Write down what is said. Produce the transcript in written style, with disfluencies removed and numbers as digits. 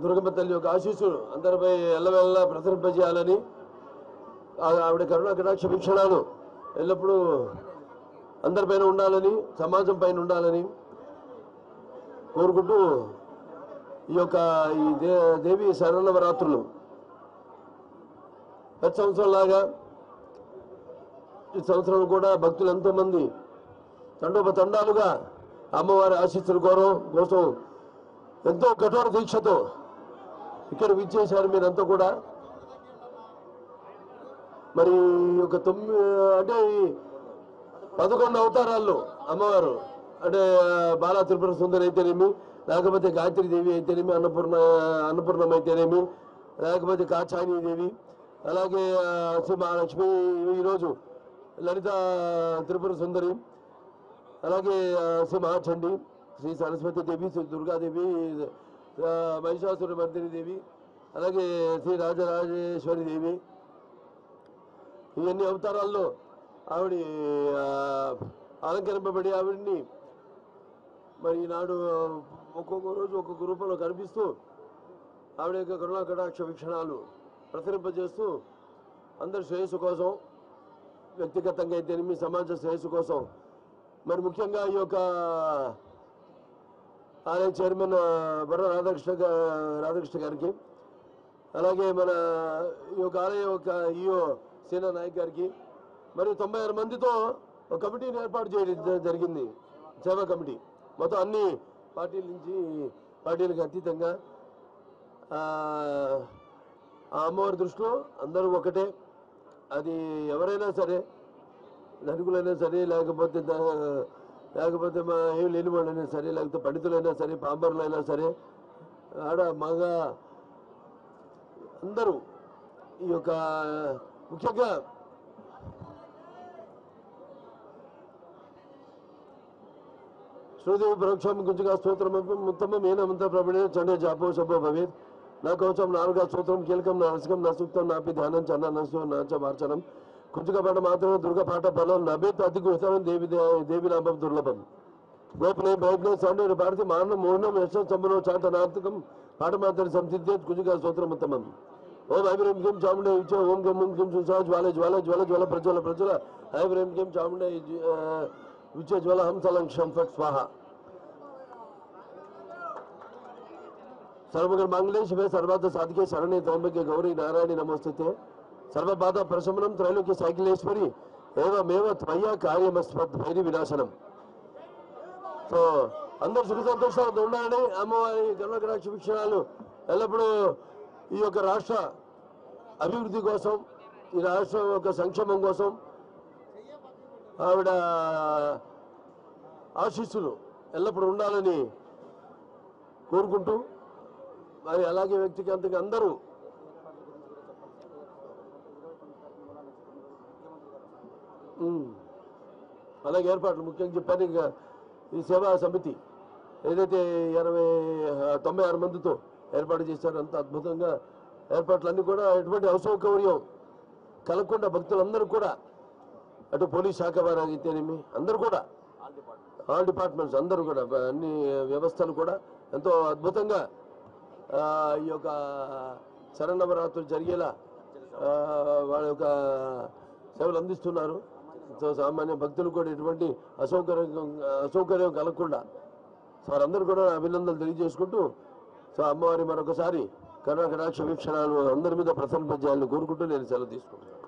దుర్గమ్మ తల్లి యొక్క ఆశీస్సులు అందరిపై ఎల్లవెల్లా ప్రసరింపజేయాలని, ఆవిడ కరుణా కటాక్ష వీక్షణాలు ఎల్లప్పుడూ అందరిపైన ఉండాలని, సమాజం పైన ఉండాలని కోరుకుంటూ ఈ యొక్క దేవి శరన్నవరాత్రులు ప్రతి సంవత్సరంలాగా ఈ సంవత్సరం కూడా భక్తులు ఎంతోమంది తండోపతండాలుగా అమ్మవారి ఆశీస్సుల కోసం ఎంతో కఠోర దీక్షతో ఇక్కడ విచ్చేశారు మీరంతా కూడా. మరి ఒక 11 అవతారాల్లో అమ్మవారు అంటే బాలా త్రిపుర సుందరి అయితేనేమి, లేకపోతే గాయత్రి దేవి అయితేనేమి, అన్నపూర్ణం అయితేనేమి, లేకపోతే కాచాయని దేవి, అలాగే శ్రీ మహాలక్ష్మి, ఈరోజు లలిత త్రిపుర సుందరి, అలాగే శ్రీ మహాచండి, శ్రీ సరస్వతి దేవి, శ్రీ దుర్గాదేవి, మహిషాసుర మర్దిని దేవి, అలాగే శ్రీ రాజరాజేశ్వరి దేవి. ఇవన్నీ అవతారాల్లో ఆవిడ అలంకరింపబడి ఆవిడ్ని మరి ఈనాడు ఒక్కొక్క రోజు ఒక్కొక్క రూపంలో కనిపిస్తూ ఆవిడ యొక్క కరుణా కటాక్ష వీక్షణాలు ప్రసరింపజేస్తూ అందరి శ్రేయస్సు కోసం, వ్యక్తిగతంగా అయితేనేమి సమాజ శ్రేయస్సు కోసం, మరి ముఖ్యంగా ఈ యొక్క ఆలయ చైర్మన్ బొర్ర రాధాకృష్ణ గారికి, అలాగే మన ఈ యొక్క ఆలయ యొక్క ఈఓ సేనా నాయక్ గారికి, మరి 96 మందితో ఒక కమిటీని ఏర్పాటు చేయడం జరిగింది, సేవా కమిటీ. మొత్తం అన్ని పార్టీల నుంచి పార్టీలకు అతీతంగా ఆ అమ్మవారి దృష్టిలో అందరూ ఒకటే. అది ఎవరైనా సరే, ధనికులైనా సరే, లేకపోతే మా ఏం లేని వాళ్ళైనా సరే, లేకపోతే పండితులైనా సరే, పాంబరులైనా సరే, ఆడ మగ అందరూ ఈ యొక్క ముఖ్యంగా శ్రీదేవి పరోక్షం గుంజుగా స్తోత్రం ఉత్తమం ఏనమంత ప్రబడే చండే జాపో శుభో భవేత్. నా కవచం నాలుగా స్తోత్రం కీలకం నా రసకం నా సూక్తం నాపి ధ్యానం చన్న నశో నాచ మార్చనం కుంజుక పాట మాత్రమే దుర్గ పాట ఫలం నభేత్ అధికృతం దేవి నామం దుర్లభం. గోపనే ప్రయత్నం సండే భారతి మానం మోహనం యశం సంబరో చాటనార్థకం పాట మాత్రం సంసిద్ధేత్ కుంజుక స్తోత్రం ఉత్తమం. ఓం ఐబ్రహీం కిం చాముండే ఇచ్చ ఓం గం కిం సుసా జ్వాల జ్వాల జ్వాల జ్వాల ప్రజ్వల ప్రజ్వల ఐబ్రహీం కిం చాముండే విచ్చ జ్వాల హంసలంక్షం ఫట్ స్వాహ. सर्वमंगल मांगल्ये शिवे सर्वार्थ साधिके शरण्ये त्र्यंबके गौरी नारायणी नमोस्तुते. सर्वबाधा प्रशमनं त्रैलोक्य साइकिलेश्वरी एवमेव त्वया कार्यमस्मत् भैरी विनाशనం. సో అందరూ సుఖ సంతోషాలతో ఉండాలని, అమ్మవారి కరుణా కటాక్ష వీక్షణాలు ఎల్లప్పుడూ ఈ యొక్క రాష్ట్ర అభివృద్ధి కోసం, ఈ రాష్ట్రం యొక్క సంక్షేమం కోసం ఆవిడ ఆశీస్సులు ఎల్లప్పుడూ ఉండాలని కోరుకుంటూ, మరి అలాగే వ్యక్తిగతంగా అందరూ అలాగే ఏర్పాట్లు ముఖ్యంగా చెప్పాను. ఇంకా ఈ సేవా సమితి ఏదైతే 96 మందితో ఏర్పాటు చేశారో అంత అద్భుతంగా ఏర్పాట్లన్నీ కూడా ఎటువంటి అసౌకర్యం కలగకుండా భక్తులందరూ కూడా, అటు పోలీస్ శాఖ వారు అయితేనేమి అందరూ కూడా, ఆల్ డిపార్ట్మెంట్స్ అందరూ కూడా, అన్ని వ్యవస్థలు కూడా ఎంతో అద్భుతంగా ఈ యొక్క శరన్నవరాత్రులు జరిగేలా వాళ్ళ యొక్క సేవలు అందిస్తున్నారు. సో సామాన్య భక్తులు కూడా ఎటువంటి అసౌకర్యం కలగకుండా వారందరూ కూడా అభినందనలు తెలియజేసుకుంటూ, సో అమ్మవారి మరొకసారి కరుణా కటాక్ష వీక్షణాలు అందరి మీద ప్రసరింపజేయాలని కోరుకుంటూ నేను సెలవు తీసుకుంటున్నాను.